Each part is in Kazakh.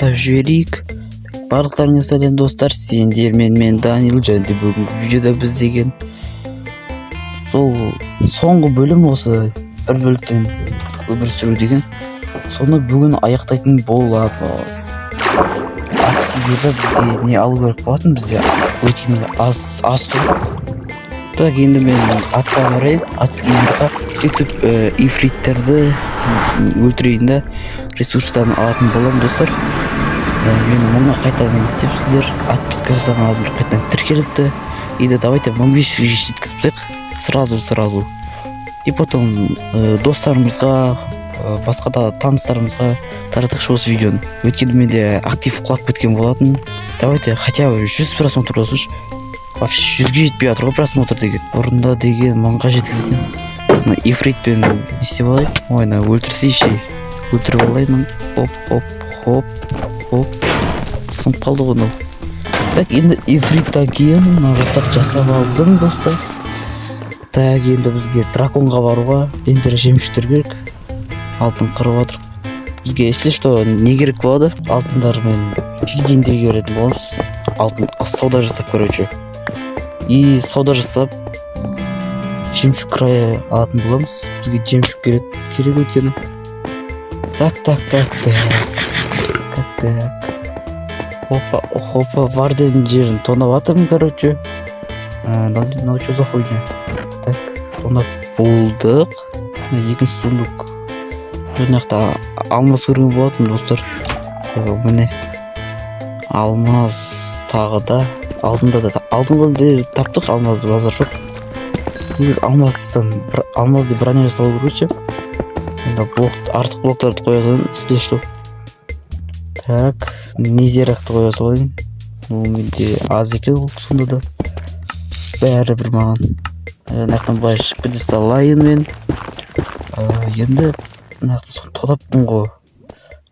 бастап жіберейік. Барлықтарыңа сәлем достар, сендер мен Данил. Және бүгінгі видеода біз деген сол соңғы бөлім осы бір бөліктен өмір сүру деген, соны бүгін аяқтайтын боламыз. Атскиберді бізге не алу керек болатын, бізде өйткені аз тұр. Так, енді мен атқа қарайын, Атскиберға сөйтіп ифриттерді өлтірейін да ресурстарын алатын болам достар. Мені мұңа қайтадан істепсіздер, отписка жасаған адамдар қайтадан тіркеліпті. И давайте 1500 жеткізіп сразу. И потом достарымызға, басқа да таныстарымызға таратықшы осы видеоны. Өйткені менде актив құлап кеткен болатын. Давайте хотя бы 100 просмотр болсыншы. Вообще 100-ге жетпей жатыр ғой просмотр деген. Бұрында деген 1000-ға жеткізетін. Ифритпен не істеп алайын? Ойна өлтірсейші. Өлтіріп алайын. Хоп. Сынып қалды ғой мынау. Так, енді ифриттен кейін назаттар жасап алдым достар. Так, енді бізге драконға баруға ендері жемшіктер керек. Алтын қырып жатыр. Бізге есте что не керек болады? Алтындармен кейдендерге беретін боламыз. Алтын сауда жасап, короче. И сауда жасап жемшік края алатын боламыз. Бізге жемшік керек өйткені. Так. Опа, Варден жерін тонап атырмын, короче. Мынау что за хуйня? Так, тонап болдық. Екінші сундук. Жаңақта алмаз көрген болатын достар. Міне алмаз тағы да. Алдында да алтын бөлімде таптық, алмазды базар жоқ. Негіз алмазды броня жасалу көргенше. Енді артық блоктарды қоя салайын, слешту. Так, незеракты қоя салайын. Ол менде аз екен ол сонда да. Бәрі бір маған. Нақтан былай шығып кете салайын мен. Енді нақты соны тодаппын ғой.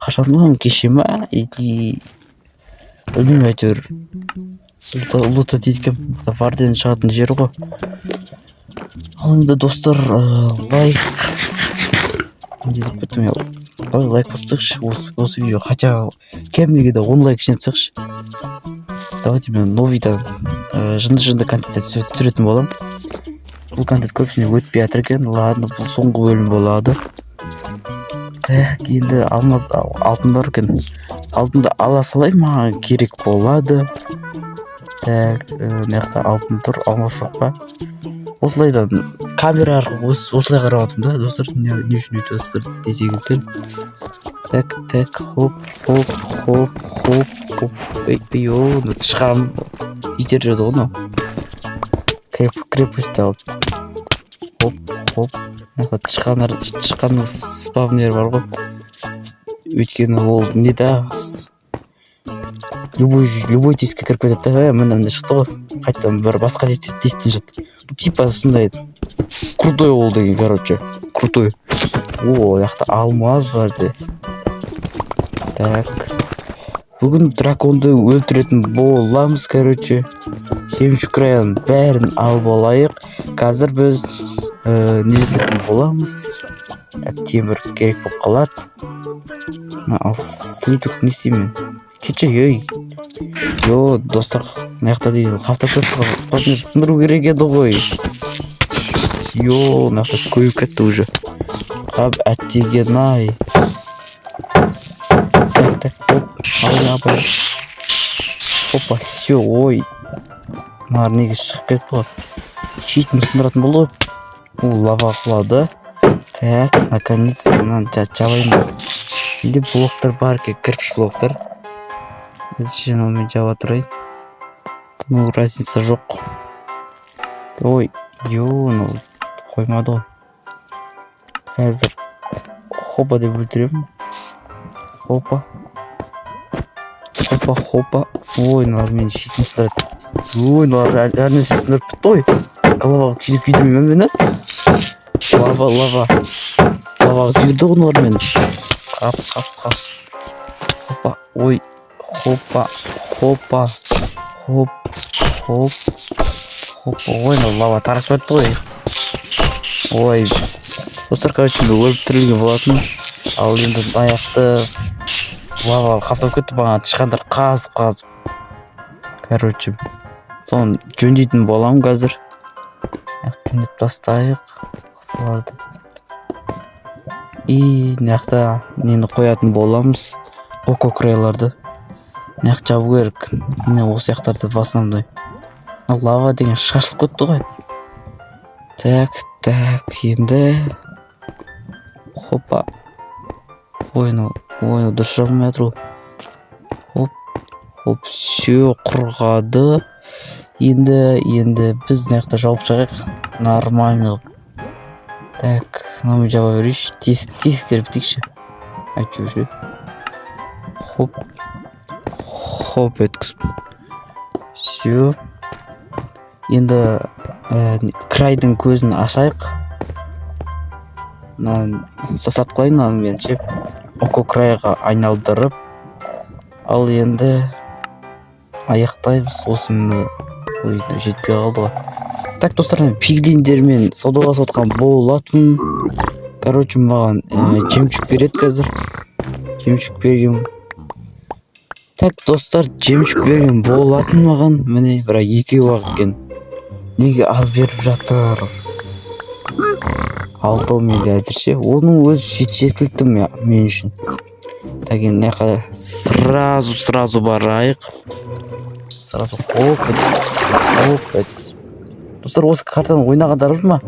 Қашан кеше ма? Или білмеймін әйтеуір. Лута дейдікем. Варден шығатын жері ғой. Ал енді достар, лайк лайк баспақшы осы видео, хотя кемдіге де 10 лайк жинап тақшы. Давайте мен новидан жынды контент түсіретін болам. Бұл контент көпсіне өтпей жатыр екен. Ладно, бұл соңғы бөлім болады. Так, енді алтын бар екен. Алтынды ала салай маған керек болады. Так, неқта алтын тұр, алмас жоқ па? Осылайдан камера арқылы осылай қарап атым да, достар, не үшін өтесіздер десе келдім. Так, хоп. Ой, тышқан итер жеді ғой мынау. Крепость тауып. Хоп. Тышқанның спавнері бар ғой. Өйткені ол не да любой теске кіріп кетеді. Мында шықты ғой. Қайттан бір басқа тесттен жатыр. Типа сондай крутой ол деген, короче. Крутой. О, яқта алмаз бар де. Так. Бүгін драконды өлтіретін боламыз, короче. Жемшік краяның бәрін алып алайық. Қазір біз не жасайтын боламыз. Так, темір керек болып қалады. Ал слиток не істеймін? Кетші, Йо, достар, маяқта дейін, қафта көп спатнер сындыру керек еді ғой. Йо, маяқта көйіп кетті уже. Қап, әттеген-ай. Так, алай. Опа, все, ой. Мар неге шығып кетіп қой. Шейтін сындыратын болды ғой. Ол лава құлады. Так, наконец, жабайын ба. Енді блоктар бар ке, кірпіш блоктар. Біз женалмен жаба тұрайын. Ну, разница жоқ. Ой, қоймады ғой. Қазір хопа деп өлтіремін. Хопа. Ой, мыналар мені шетін сындырады. Ой, мыналар әрнесе сындырып бітті ғой. Головаға күйдірмеймін мені. Лава. Лаваға күйдірді ғой мыналар мені. Қап. Хопа. Ой. Хопа. Ой, лава тарап кетті ғой. Ой. Достар, короче, өліп тірілген болатын. Ал енді аяқты лава каптап кетті, маған тышқандар қазып. Короче, соны жөндейтін боламын қазір. Жөндеп тастайық оларды. И мынақта нені қоятын боламыз, ококрайларды. Мынақ жабу керек. Міне осы яқтарды в основной. Лава деген шашылып кетті ғой. Так, енді хопа. Ойны дұрыс жабылмай жатыр. Хоп, все құрғады. Енді біз мынақта жауып шығайық. Нормально. Так, мынаны жаба берейінші. Тесіктер бітейікші. Айтшы. Хоп еткізіп. Все. Енді крайдың көзін ашайық. Сасат қылайын мен ше. Око крайға айналдырып. Ал енді аяқтаймыз. Осыны ойына жетпей қалды ғой. Так, достар, пиглиндермен саудаласып отқан болатын. Короче, маған жемчуг береді қазір. Жемчуг берген. Так, достар, жемчуг берген болатын маған. Міне, бірақ екеуі екен. Неге аз беріп жатыр? 6 менде әзірше. Оның өзі жеткілікті мен үшін. Так, енді сразу барайық. Сразу хоп еткіз. Достар, осы картаны ойнағандар бар ма?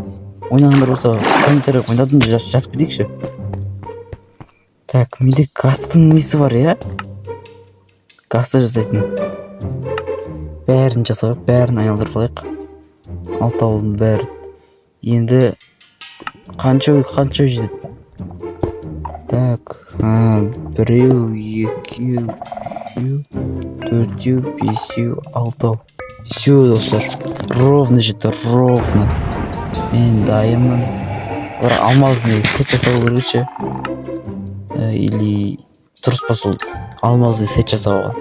Ойнағандар болса комментарийға ойнадым жазып кетейікші. Так, менде гастың несі бар, я? Гасты жасайтын. Бәрін жасайық, бәрін айналдырып алайық. Алтауының бәрін. Енді қанша жетеді? Так, 1, 2, 4, 5, 6. Все, достар, ровно жетті, ровно. Мен дайынмын. Алмазный сет жасау керекші. Или дұрыс па сол алмазный сет жасауға.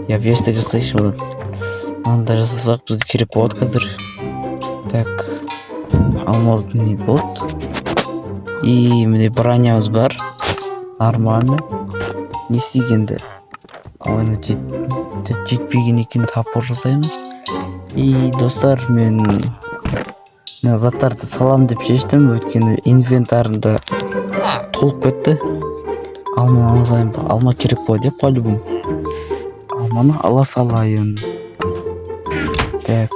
Я версия жасайыншы одан. Анда жасасақ бізге керек болады қазір. Так, алмазный бот. И міне бронямыз бар. Нормально. Не істегенді? Ойны жетпеген екен, тапор жасаймыз. И достар, мен заттарды салам деп шештім. Өйткені инвентарымда толып кетті. Алманы алайын ба? Алма керек болады, по-любому. Алманы ала салайын. Так,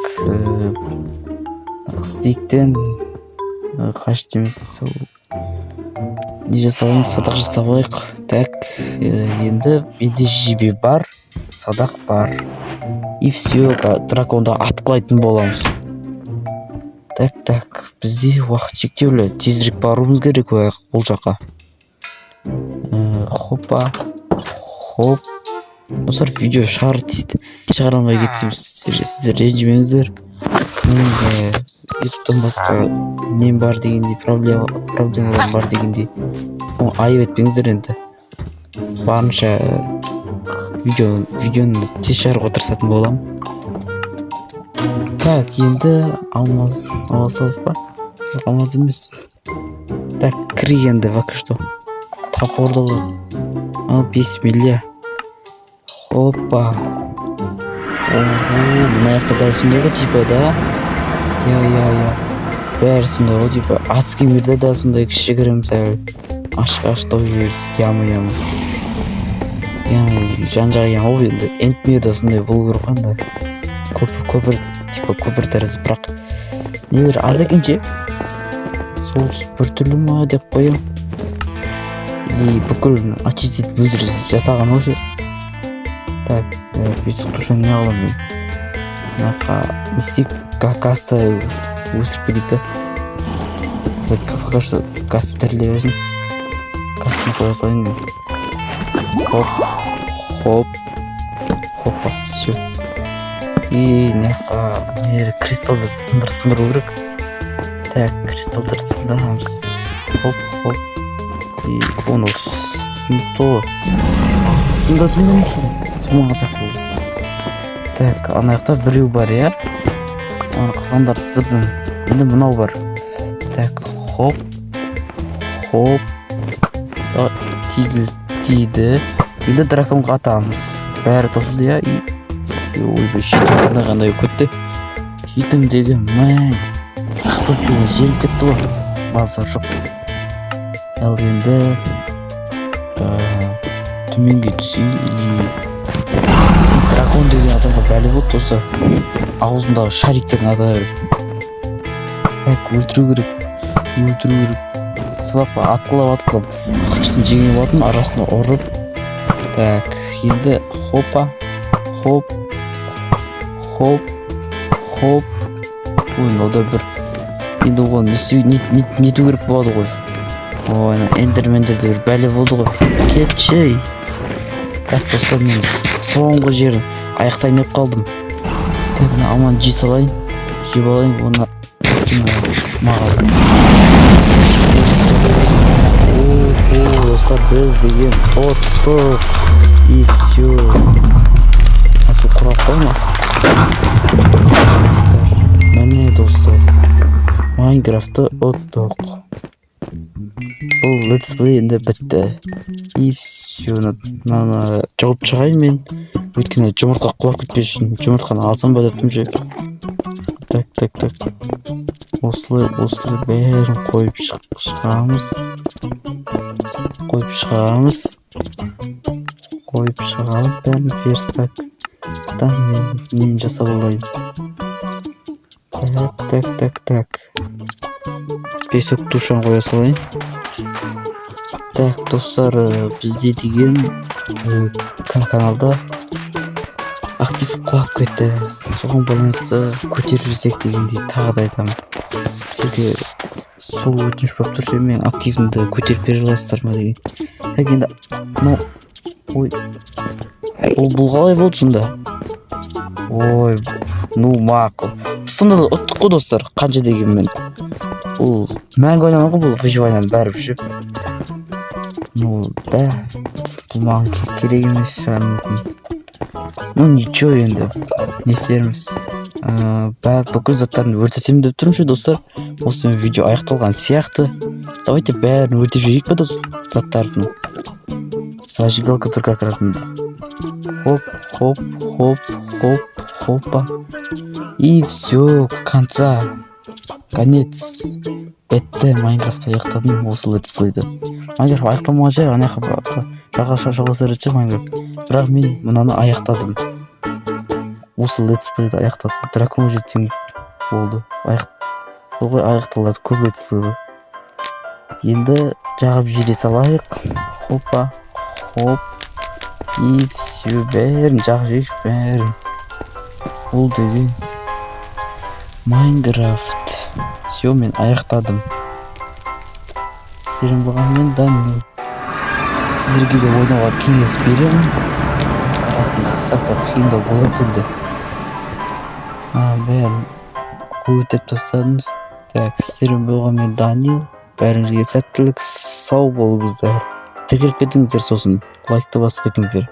стиктен қашты емес. Не жасалайын, садақ жасалайық. Так, енді менде жебе бар, садақ бар. И все, драконды атқылайтын боламыз. Так, бізде уақыт шектеулі. Тезірек баруымыз керек ол жаққа. Хоп. Достар, видео шығара алмай кетсем сіздер ренжімеңіздер. Менің ютубтан басқа нем бар дегендей, проблемалар бар дегендей. Айып етпеңіздер енді. Барынша видеоны тез шығаруға тырысатын болам. Так, енді алмаз салайық па? Алмаз емес. Так, кіргенді вака что. Тапорды ал, бисмилля. Опа. Мына жақта дәл сондай ғой, типа, да? Я. Бәрі сондай ғой, типа. Аскемирде дәл сондай кішігірім сәл. Ашық-аштау жерді, ямы. Жан-жағы ямы ғой, енді. Энтмеде да сондай болу керек қанда. Көпір тәрізі, бірақ нелер аз екенше. Сол бір түрлі ма деп қоям. Или бүкіл очистить өзір жасаған осы. Так, бесік тұшын не қалам мен. Нақа несек касты өсіріп кетейік та. Пока что касты тәріле берсін. Кастыны қоя салайын мен. Хопа, все. И нақа кристалды сындыру керек. Так, кристалдар сындырамыз. Хоп. И оны сындырдым мен сен. Сумаға жақты. Так, анаяқта біреу бар, я? Қалғандар сыздырдым. Енді мынау бар. Так, хоп. тиді. Енді драконға атамыз. Бәрі тосылды я. Ойбай шетімдеріне қандай көтті. Шетімдегі мәй. Қыз деген желіп кетті ғой. Базар жоқ. Ал енді төменге түсейін. Дракон деген адамға бәлі болды достар. Аузындағы шариктерін ата беріп. Өлтіру керек. Сылап атқылап. Қыпысын жеңіп алатын арасында ұрып. Так, енді хопа. Хоп. Ой, ода бір. Енді оған нету керек болады ғой. Ой, эндермендерде бір бәлі болды ғой. Кетші. Так, достар, мен соңғы жерін аяқтайын деп қалдым. Так, аман жей салайын. Жеп алайын, оны маған. Достар, біз деген оттық. И все. Су құрап қалма. Мәне достар, Майнкрафтты оттық. Бұл летсплей енді бітті. И все. Жауып шығайын мен. Өйткені жұмыртқа құлап кетпес үшін жұмыртқаны алсам ба дептім же. Так. Осылай бәрін қойып шығамыз. Бәрін ферстак. Мен нені жасап олайын. Так. Бесок душан қоя салайын. Так, достар, бізде деген каналда актив құлап кетті. Соған байланысты көтеріп жүрсек дегендей тағы да айтамын. Сізге сол өтініш болып тұрса, мен активімді көтеріп бере аласыздар ма деген. Так, енді ой, бұл қалай болды сонда? Ой, мақұл. Сонда да ұттық қой достар, қанша дегенмен. Бұл мәңгі ойнамай ғой, бұл выживанияны бәрі үшіп. Бұл маған керек емес шығар мүмкін. Ничего енді, не істеріміз. Бүкіл заттарын өртесем деп тұрмын достар. Осы видео аяқталған сияқты. Давайте бәрін өртеп жіберейік па заттарын. Зажигалка тұр как раз мінде. Хопа. И все, конец. Бітті, Майнкрафтты аяқтадым осы летсплейді. Майнкрафт аяқталмаған жер, жаққа жалғасар еді Майнкрафт. Бірақ мен мынаны аяқтадым. Осы летсплейді аяқтадым. Дракон жетсең болды. Аяқталады көп летсплейді. Енді жағып жире салайық. Хопа. И все, бәрін жағып жейік, бәрін. Ол деген Майнкрафт. Все, мен аяқтадым. Сіздерім болған мен Данил. Сіздерге де ойнауға кеңес беремін. Арасында сапа қиындау болады енді. Бәрін көтіп тастадыңыз. Так, сіздерім болған мен Данил. Бәріңізге сәттілік, сау болыңыздар. Тіркеліп кетіңіздер, сосын лайкты басып кетіңіздер.